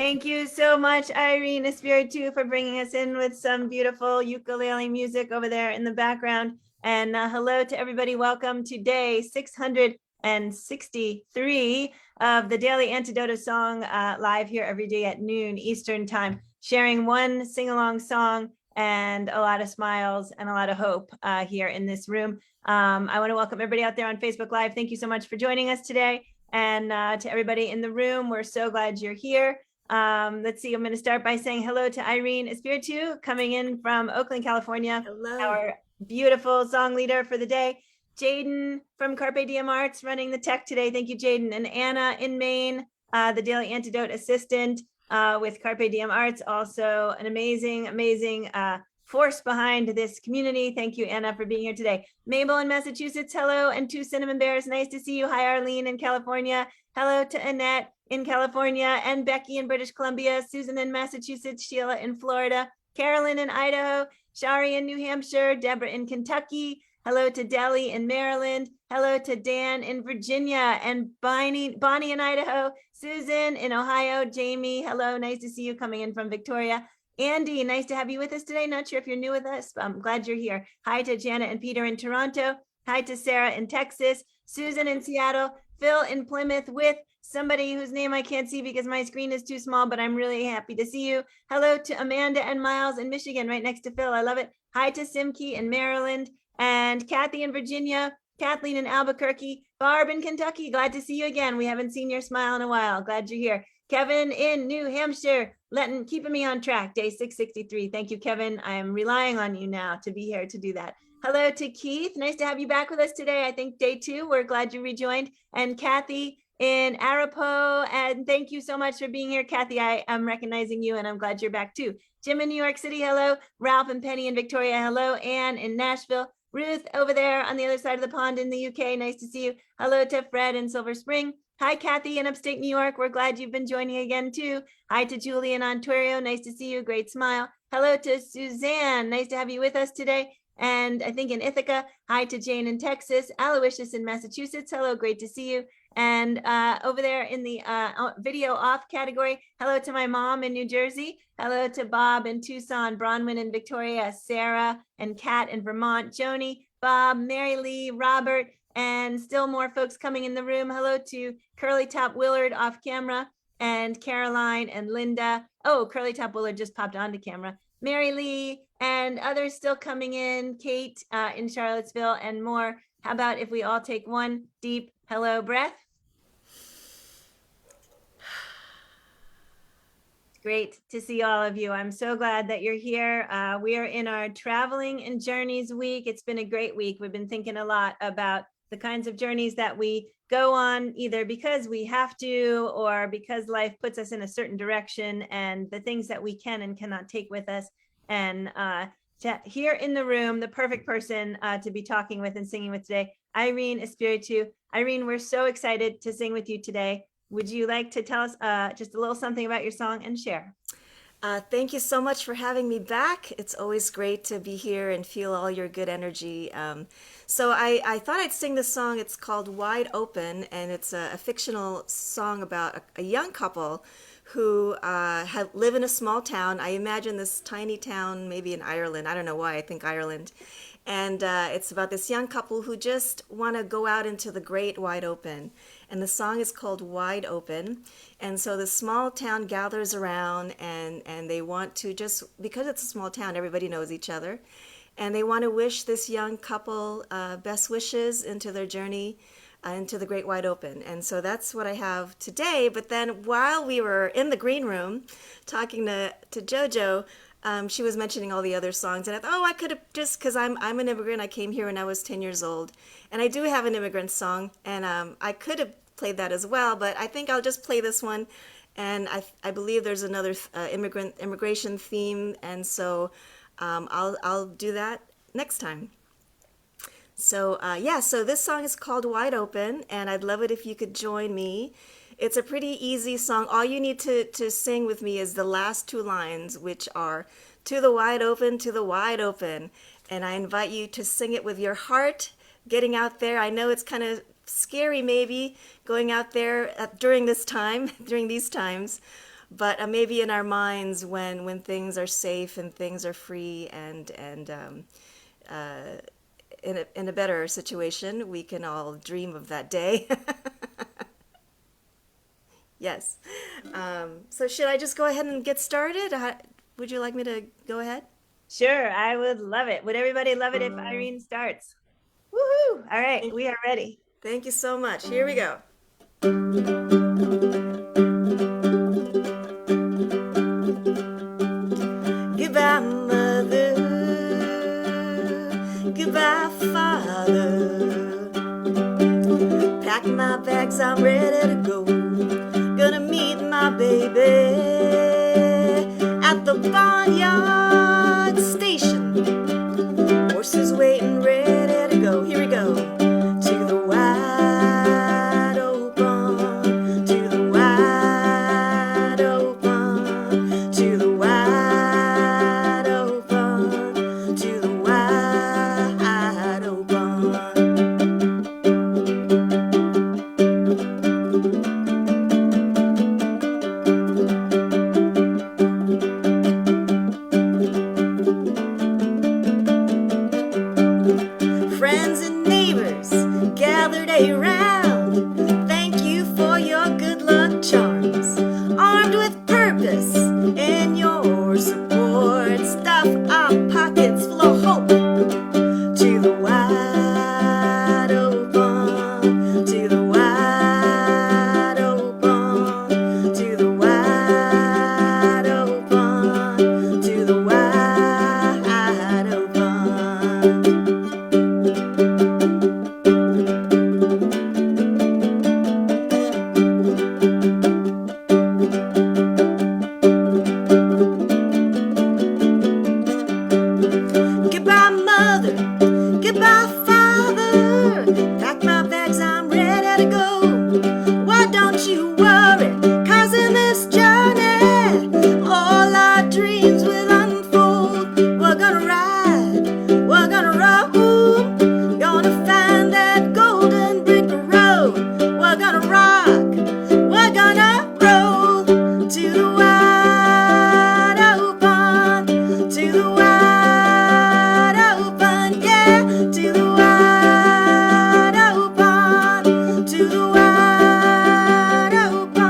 Thank you so much, Aireene Espiritu, for bringing us in with some beautiful ukulele music over there in the background. And hello to everybody. Welcome to day 663 of the Daily Antidote of Song, live here every day at noon Eastern time, sharing one sing-along song and a lot of smiles and a lot of hope here in this room. I want to welcome everybody out there on Facebook Live. Thank you so much for joining us today. And to everybody in the room, we're so glad you're here. Let's see, I'm going to start by saying hello to Aireene Espiritu, coming in from Oakland, California. Hello. Our beautiful song leader for the day. Jaden from Carpe Diem Arts running the tech today. Thank you, Jaden. And Anna in Maine, the Daily Antidote assistant with Carpe Diem Arts. Also an amazing force behind this community. Thank you, Anna, for being here today. Mabel in Massachusetts, hello. And two Cinnamon Bears, nice to see you. Hi, Arlene in California. Hello to Annette in California, and Becky in British Columbia, Susan in Massachusetts, Sheila in Florida, Carolyn in Idaho, Shari in New Hampshire, Deborah in Kentucky. Hello to Deli in Maryland. Hello to Dan in Virginia, and Bonnie in Idaho, Susan in Ohio, Jamie, hello, nice to see you coming in from Victoria. Andy, nice to have you with us today. Not sure if you're new with us, but I'm glad you're here. Hi to Janet and Peter in Toronto. Hi to Sarah in Texas, Susan in Seattle, Phil in Plymouth with somebody whose name I can't see because my screen is too small, but I'm really happy to see you. Hello to Amanda and Miles in Michigan, right next to Phil. I love it. Hi to Simke in Maryland, and Kathy in Virginia, Kathleen in Albuquerque, Barb in Kentucky. Glad to see you again. We haven't seen your smile in a while. Glad you're here. Kevin in New Hampshire, keeping me on track, day 663. Thank you, Kevin. I am relying on you now to be here to do that. Hello to Keith. Nice to have you back with us today. I think day 2. We're glad you rejoined. And Kathy in Arapahoe. And thank you so much for being here, Kathy. I am recognizing you and I'm glad you're back too. Jim in New York City, hello. Ralph and Penny in Victoria, hello. Anne in Nashville. Ruth over there on the other side of the pond in the UK, nice to see you. Hello to Fred in Silver Spring. Hi, Kathy in upstate New York. We're glad you've been joining again too. Hi to Julie in Ontario. Nice to see you. Great smile. Hello to Suzanne. Nice to have you with us today. And I think in Ithaca. Hi to Jane in Texas. Aloysius in Massachusetts. Hello, great to see you. And over there in the video off category, hello to my mom in New Jersey. Hello to Bob in Tucson, Bronwyn in Victoria, Sarah and Kat in Vermont, Joni, Bob, Mary Lee, Robert, and still more folks coming in the room. Hello to Curly Top Willard off camera, and Caroline and Linda. Oh, Curly Top Willard just popped onto camera. Mary Lee and others still coming in, Kate in Charlottesville and more. How about if we all take one deep hello breath? Great to see all of you. I'm so glad that you're here. We are in our Traveling and Journeys week. It's been a great week. We've been thinking a lot about the kinds of journeys that we go on, either because we have to or because life puts us in a certain direction, and the things that we can and cannot take with us. And here in the room, the perfect person to be talking with and singing with today, Aireene Espiritu. Aireene, we're so excited to sing with you today. Would you like to tell us just a little something about your song and share? Thank you so much for having me back. It's always great to be here and feel all your good energy. So I thought I'd sing this song. It's called Wide Open, and it's a fictional song about a young couple who live in a small town. I imagine this tiny town, maybe in Ireland. I don't know why I think Ireland. And it's about this young couple who just want to go out into the great wide open. And the song is called Wide Open. And so the small town gathers around, and they want to just, because it's a small town, everybody knows each other. And they want to wish this young couple best wishes into their journey into the great wide open. And so that's what I have today. But then while we were in the green room talking to JoJo, she was mentioning all the other songs, and I thought, I could have, just because I'm an immigrant. I came here when I was 10 years old, and I do have an immigrant song, and I could have played that as well, but I think I'll just play this one. And I believe there's another immigration theme, and so I'll do that next time. So so this song is called Wide Open, and I'd love it if you could join me. It's a pretty easy song. All you need to sing with me is the last 2 lines, which are to the wide open, to the wide open. And I invite you to sing it with your heart, getting out there. I know it's kind of scary maybe going out there during these times, but maybe in our minds when things are safe and things are free and in a better situation, we can all dream of that day. Yes. So should I just go ahead and get started? Would you like me to go ahead? Sure, I would love it. Would everybody love it if Aireene starts? Woohoo! All right, we are ready. Thank you so much. Here we go. Goodbye, mother. Goodbye, father. Pack my bags, I'm ready to go. Gonna meet my baby at the barnyard station. Horses waiting, ready to go. Here we go. To the wide open, to the wide open, to the wide open, to the wide open. Friends and neighbors gathered around. Thank you for your good luck charms. Armed with purpose and your support, stuff our pockets full of hope. To the wide open, to the wide open, to the wide open, to the wide open. Goodbye, mother. Goodbye, father. Pack my bags, I'm ready to go. Why don't you worry? 'Cause in this journey, all our dreams will unfold. We're gonna ride, we're gonna roll. Gonna find that golden brick road. We're gonna rock, we're gonna roll. To the wide open, to the wide open, yeah. To the wide open, to the wide open.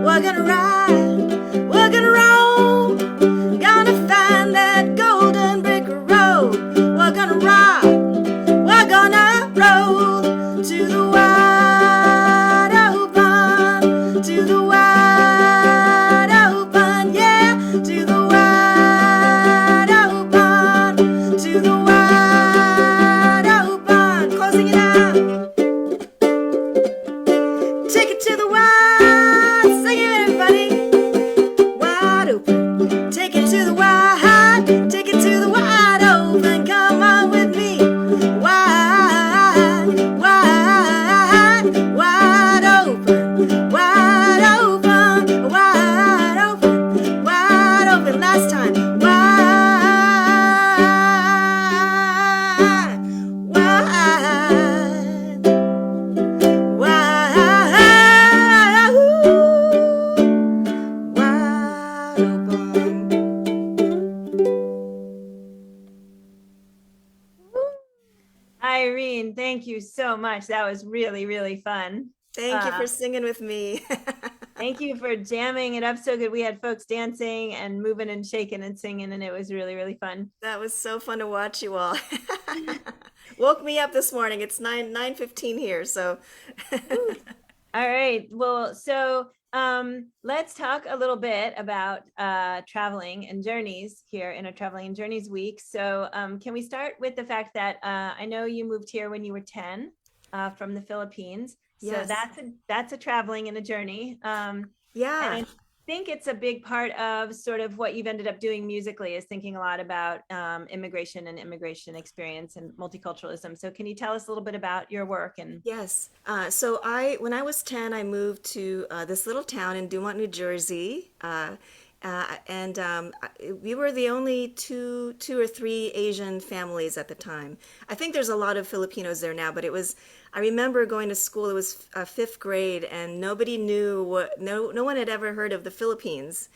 We're gonna ride, we're gonna roll. Gonna find that golden brick road. We're gonna rock, we're gonna roll. To the wide open, to the wide open, yeah. To the wide open, to the wide open. Closing it out. Take it to the wide, sing it everybody. Wide open, take it to the wide, take it to the wide open. Come on with me. Wide, wide, wide open, wide open, wide open, wide open. Last time. Wide, wide. Wide, wide open. Aireene, thank you so much. That was really, really fun. Thank you for singing with me. Thank you for jamming it up so good. We had folks dancing and moving and shaking and singing, and it was really, really fun. That was so fun to watch you all. Woke me up this morning. It's 9:15 here, so All right. Well, so let's talk a little bit about traveling and journeys here in a Traveling and Journeys week. So can we start with the fact that I know you moved here when you were 10 from the Philippines. So Yes. that's a traveling and a journey. Yeah. And I think it's a big part of sort of what you've ended up doing musically is thinking a lot about immigration and immigration experience and multiculturalism. So can you tell us a little bit about your work? And Yes. When I was 10, I moved to this little town in Dumont, New Jersey. We were the only two or three Asian families at the time. I think there's a lot of Filipinos there now, but it was. I remember going to school. It was fifth grade, and nobody knew what. No one had ever heard of the Philippines,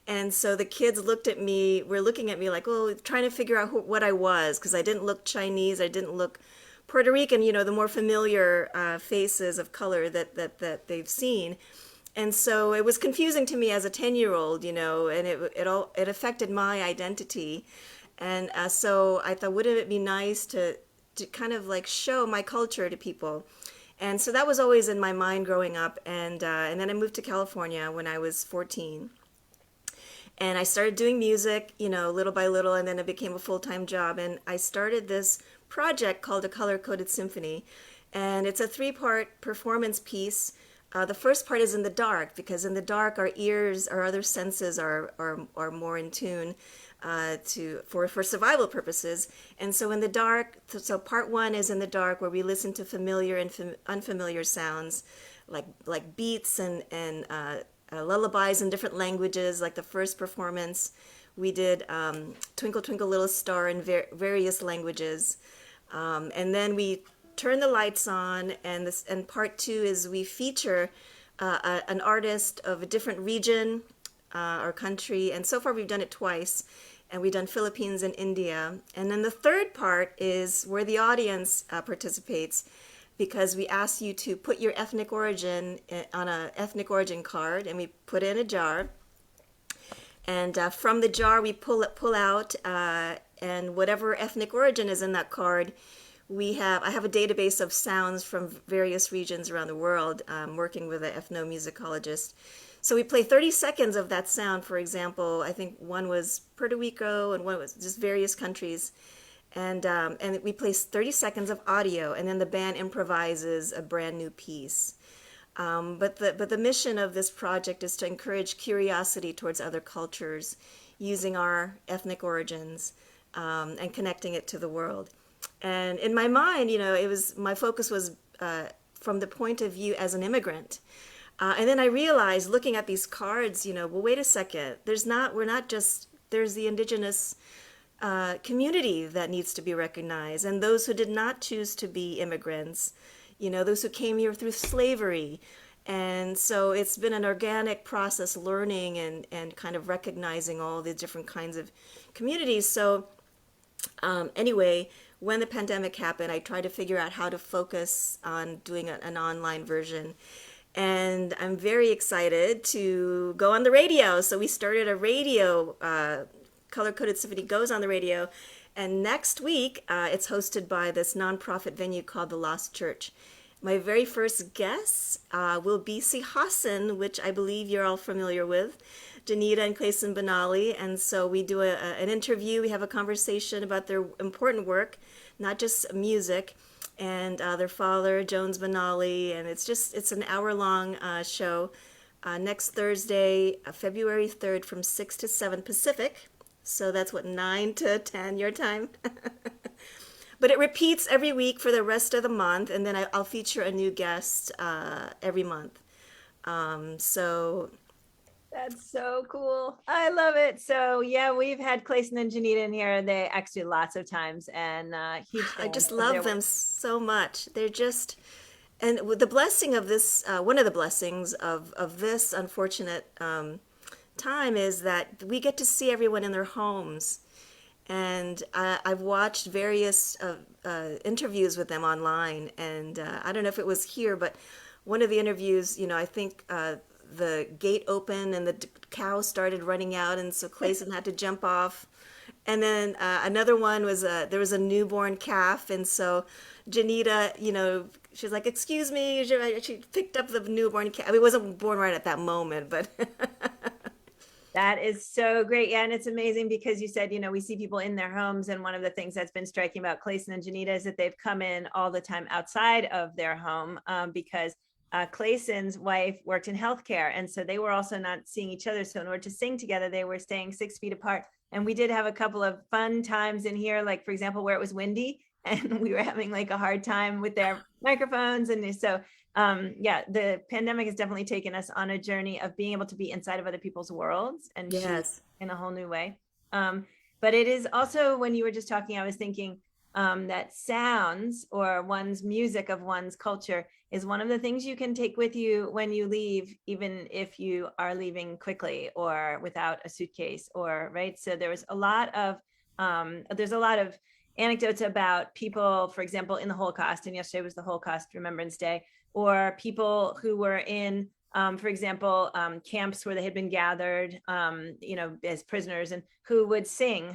and so the kids looked at me. Were looking at me like, oh, trying to figure out what I was because I didn't look Chinese. I didn't look Puerto Rican. The more familiar faces of color that they've seen. And so it was confusing to me as a 10-year-old, and it affected my identity. And so I thought, wouldn't it be nice to kind of like show my culture to people? And so that was always in my mind growing up. And then I moved to California when I was 14. And I started doing music, little by little, and then it became a full-time job. And I started this project called a Color-Coded Symphony. And it's a three-part performance piece. The first part is in the dark, because in the dark our ears, our other senses are more in tune for survival purposes. And so in the dark, so part one is in the dark, where we listen to familiar and unfamiliar sounds, like beats and lullabies in different languages. Like the first performance, we did Twinkle Twinkle Little Star in various languages, and then we turn the lights on, and part two is we feature an artist of a different region or country, and so far we've done it twice, and we've done Philippines and India. And then the third part is where the audience participates, because we ask you to put your ethnic origin on an ethnic origin card, and we put it in a jar. And from the jar we pull out, and whatever ethnic origin is in that card, I have a database of sounds from various regions around the world, working with an ethnomusicologist. So we play 30 seconds of that sound. For example, I think one was Puerto Rico and one was just various countries. And we play 30 seconds of audio, and then the band improvises a brand new piece. But the mission of this project is to encourage curiosity towards other cultures, using our ethnic origins, and connecting it to the world. And in my mind, my focus was from the point of view as an immigrant. And then I realized, looking at these cards, well, wait a second. There's the indigenous community that needs to be recognized, and those who did not choose to be immigrants, those who came here through slavery. And so it's been an organic process, learning and kind of recognizing all the different kinds of communities. So anyway, when the pandemic happened, I tried to figure out how to focus on doing an online version. And I'm very excited to go on the radio. So we started a radio, Color-Coded Symphony goes on the radio. And next week, it's hosted by this nonprofit venue called The Lost Church. My very first guests will be Si Hassan, which I believe you're all familiar with, Janita and Clayson Benali. And so we do an interview. We have a conversation about their important work, not just music, and their father, Jones Benali. And it's an hour-long show next Thursday, February 3rd, from 6 to 7 Pacific. So that's 9 to 10 your time. But it repeats every week for the rest of the month, and then I'll feature a new guest every month. So That's so cool. I love it. So yeah, we've had Clayson and Janita in here. They actually lots of times, and huge I fan just of love their them work. so much. They're just, and with the blessing of this, one of the blessings of this unfortunate time is that we get to see everyone in their homes. And I've watched various interviews with them online, and I don't know if it was here, but one of the interviews, I think the gate opened and the cow started running out, and so Clayson had to jump off. And then another one was there was a newborn calf, and so Janita, she's like, "Excuse me," she picked up the newborn calf. I mean, it wasn't born right at that moment, but That is so great. Yeah. And it's amazing because you said, we see people in their homes. And one of the things that's been striking about Clayson and Janita is that they've come in all the time outside of their home, because Clayson's wife worked in healthcare. And so they were also not seeing each other. So in order to sing together, they were staying 6 feet apart. And we did have a couple of fun times in here, like, for example, where it was windy and we were having like a hard time with their microphones. And so Yeah, the pandemic has definitely taken us on a journey of being able to be inside of other people's worlds and choose Yes. in a whole new way. But it is also, when you were just talking, I was thinking that sounds or one's music of one's culture is one of the things you can take with you when you leave, even if you are leaving quickly or without a suitcase, or right. So there's a lot of anecdotes about people, for example, in the Holocaust, and yesterday was the Holocaust Remembrance Day, or people who were in, for example, camps where they had been gathered, as prisoners, and who would sing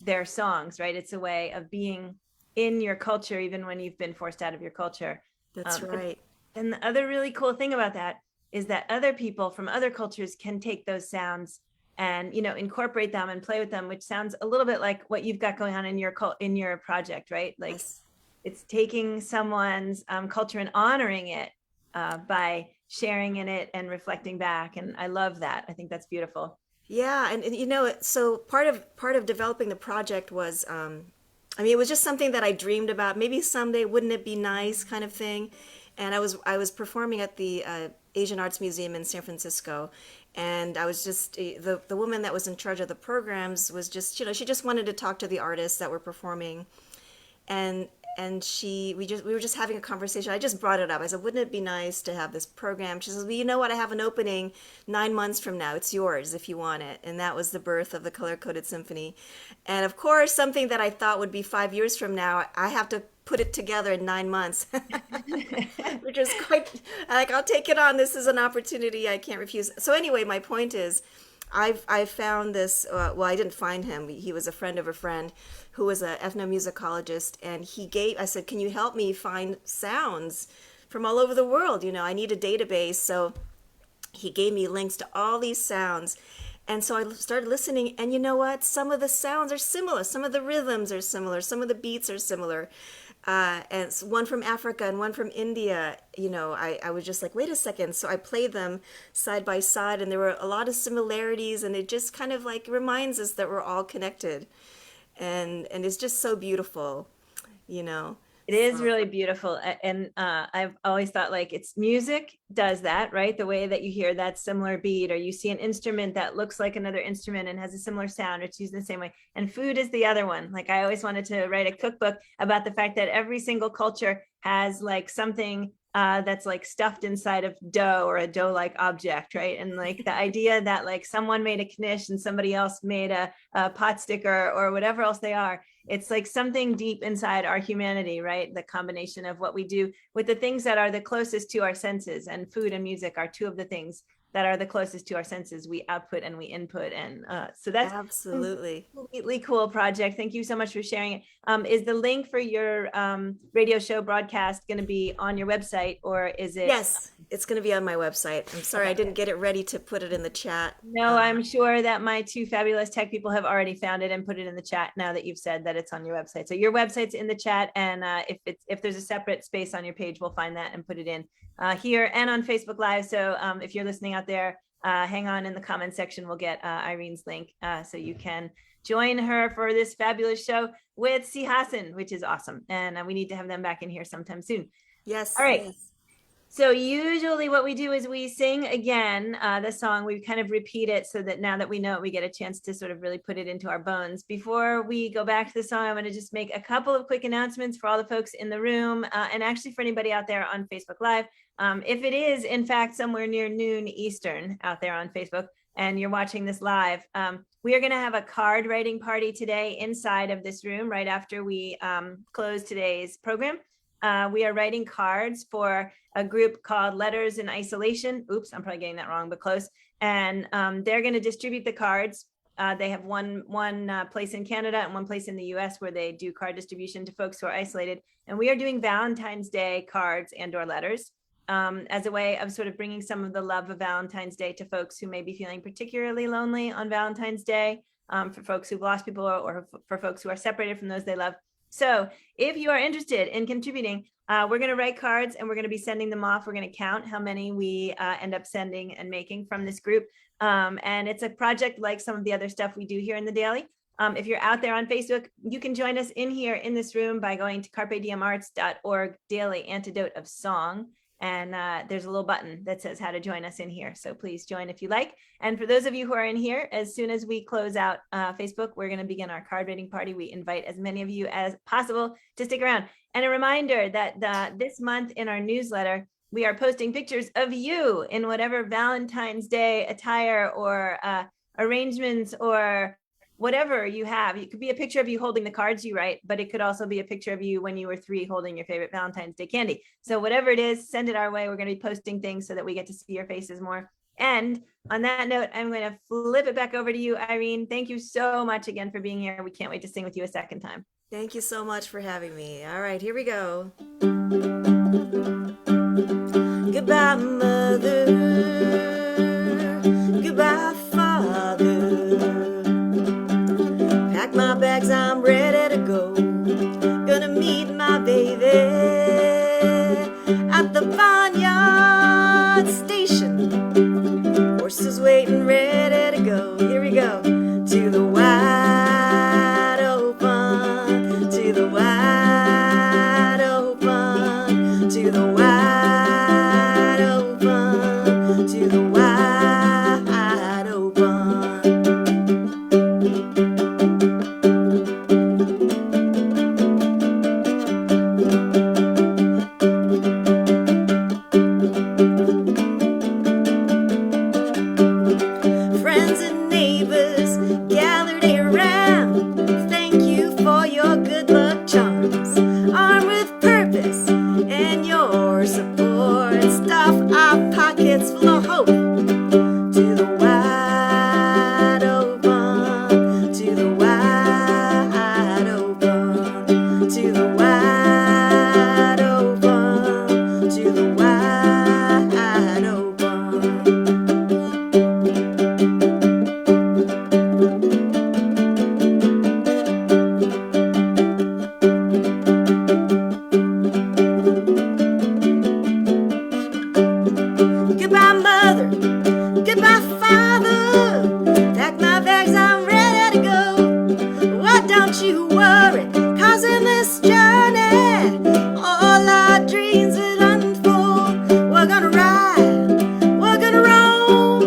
their songs, right? It's a way of being in your culture, even when you've been forced out of your culture. That's right. And the other really cool thing about that is that other people from other cultures can take those sounds and incorporate them and play with them, which sounds a little bit like what you've got going on in your project, right? Like, Yes. it's taking someone's culture and honoring it by sharing in it and reflecting back. And I love that. I think that's beautiful. Yeah, and so part of developing the project was, I mean, it was just something that I dreamed about. Maybe someday, wouldn't it be nice, kind of thing. And I was performing at the Asian Arts Museum in San Francisco, and I was just the woman that was in charge of the programs was just, she just wanted to talk to the artists that were performing, and we were just having a conversation. I just brought it up. I said, wouldn't it be nice to have this program? She says, well, you know what, I have an opening 9 months from now. It's yours if you want it. And that was the birth of the Color-Coded Symphony. And of course, something that I thought would be 5 years from now, I have to put it together in 9 months. Which is quite, like, I'll take it on. This is an opportunity I can't refuse. So anyway, my point is, I found this. Well, I didn't find him. He was a friend of a friend who was an ethnomusicologist, and I said, "Can you help me find sounds from all over the world? I need a database." So he gave me links to all these sounds, and so I started listening. And you know what? Some of the sounds are similar. Some of the rhythms are similar. Some of the beats are similar. And one from Africa and one from India. I was just like, wait a second. So I played them side by side, and there were a lot of similarities, and it just kind of like reminds us that we're all connected, and it's just so beautiful, you know. It is So really beautiful. And I've always thought, like, it's music does that, right? The way that you hear that similar beat, or you see an instrument that looks like another instrument and has a similar sound, or it's used in the same way. And food is the other one. Like, I always wanted to write a cookbook about the fact that every single culture has like something that's like stuffed inside of dough, or a dough-like object, right? And like the idea that like someone made a knish and somebody else made a pot sticker or whatever else they are. It's like something deep inside our humanity, right? The combination of what we do with the things that are the closest to our senses, and food and music are two of the things that are the closest to our senses. We output and we input. And so that's absolutely. a completely cool project. Thank you so much for sharing it. Is the link for your radio show broadcast going to be on your website, or is it? Yes, it's going to be on my website. I'm sorry I didn't get it ready to put it in the chat. No, I'm sure that my two fabulous tech people have already found it and put it in the chat now that you've said that it's on your website. So your website's in the chat, and if there's a separate space on your page, we'll find that and put it in here and on Facebook Live. So if you're listening out there, hang on in the comment section. We'll get Aireene's link so you can join her for this fabulous show with Si Hassan, which is awesome. And we need to have them back in here sometime soon. Yes. All right. Yes. So usually what we do is we sing again the song. We kind of repeat it so that now that we know it, we get a chance to sort of really put it into our bones. Before we go back to the song, I'm going to just make a couple of quick announcements for all the folks in the room, and actually for anybody out there on Facebook Live. If it is, in fact, somewhere near noon Eastern out there on Facebook, and you're watching this live, we are going to have a card writing party today inside of this room right after we close today's program. We are writing cards for a group called Letters in Isolation. Oops, I'm probably getting that wrong, but close. And they're going to distribute the cards. They have one place in Canada and one place in the US where they do card distribution to folks who are isolated. And we are doing Valentine's Day cards and/or letters as a way of sort of bringing some of the love of Valentine's Day to folks who may be feeling particularly lonely on Valentine's Day, for folks who've lost people, or for folks who are separated from those they love. So if you are interested in contributing, we're going to write cards and we're going to be sending them off. We're going to count how many we end up sending and making from this group. And it's a project like some of the other stuff we do here in the Daily. If you're out there on Facebook, you can join us in here in this room by going to carpediemarts.org, Daily Antidote of Song. And there's a little button that says how to join us in here. So please join if you like. And for those of you who are in here, as soon as we close out Facebook, we're going to begin our card reading party. We invite as many of you as possible to stick around. And a reminder that this month in our newsletter, we are posting pictures of you in whatever Valentine's Day attire or arrangements or whatever you have. It could be a picture of you holding the cards you write, but it could also be a picture of you when you were 3 holding your favorite Valentine's Day candy. So whatever it is, send it our way. We're going to be posting things so that we get to see your faces more. And on that note, I'm going to flip it back over to you, Aireene. Thank you so much again for being here. We can't wait to sing with you a second time. Thank you so much for having me. All right, here we go. Goodbye, mother. Goodbye, father. Pack my bags, I'm ready to go. Gonna meet my baby at the barnyard station. Horses waiting, ready to go. Here we go. To the wide open, to the wide open, to the wide open, to the wide open. Friends and neighbors gathered around. Thank you for your good luck charms. Armed with purpose and your support, stuff our pockets full of hope. To the wide open, to the wide open, to the wide open, to the wide open. Goodbye, mother. Goodbye, father. Pack my bags, I'm ready to go. Why don't you worry? 'Cause in this journey, all our dreams will unfold. We're gonna ride, we're gonna roll.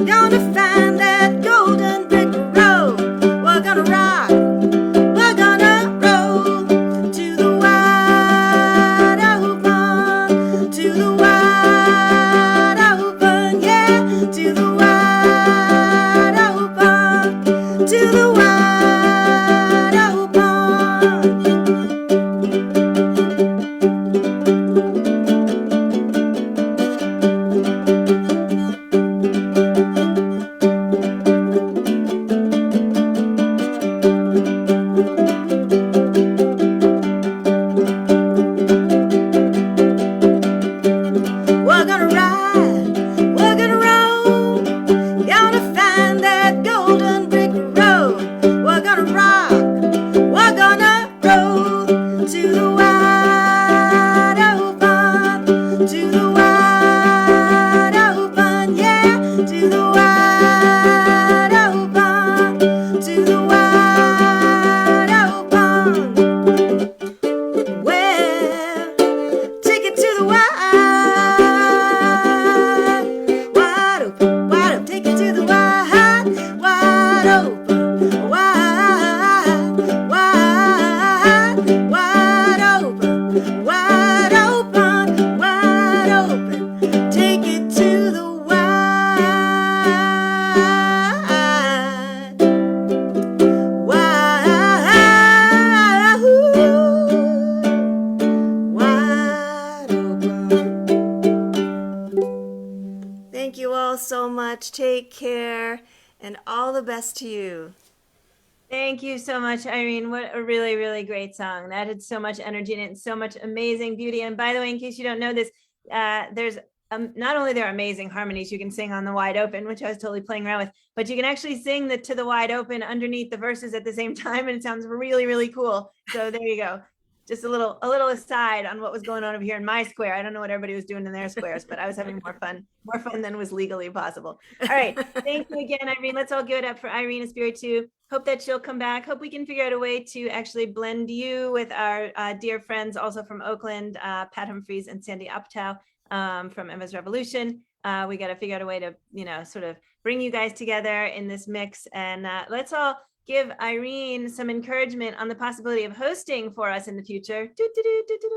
Gonna find that golden brick road. We're gonna rock, we're gonna roll. To the wide open, to the wide open, yeah. To the wide open, to the wide open. We're gonna ride, we're gonna roll. Gonna find that golden brick road. We're gonna rock, we're gonna roll. To the wide open, to the wide open, yeah. To the wide open, to the wide open. Well, take it to the wide open, take it to the wide open, wide open, wide open, wide open. Take it to the wide open. Thank you all so much. Take care and all the best to you. Thank you so much, Aireene. What a really, really great song. That had so much energy in it and so much amazing beauty. And by the way, in case you don't know this, there's not only there are amazing harmonies you can sing on the wide open, which I was totally playing around with, but you can actually sing the to the wide open underneath the verses at the same time, and it sounds really, really cool. So there you go. Just a little aside on what was going on over here in my square. I don't know what everybody was doing in their squares, but I was having more fun than was legally possible. All right. Thank you again, Aireene. Let's all give it up for Aireene Espiritu. Hope that she'll come back. Hope we can figure out a way to actually blend you with our dear friends also from Oakland, Pat Humphreys and Sandy Uptow. from Emma's Revolution. We got to figure out a way to, sort of bring you guys together in this mix. And let's all give Aireene some encouragement on the possibility of hosting for us in the future.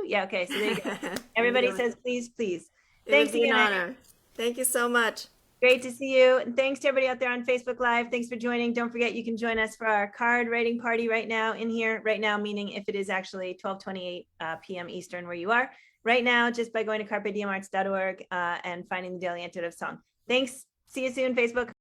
Yeah, okay, so there you go. Everybody says, please, please. Thanks It would be again. an honor. Thank you so much. Great to see you. And thanks to everybody out there on Facebook Live. Thanks for joining. Don't forget, you can join us for our card writing party right now in here. Right now, meaning if it is actually 12:28 p.m. Eastern where you are. Right now, just by going to carpediemarts.org and finding the Daily Antidote of Song. Thanks. See you soon, Facebook.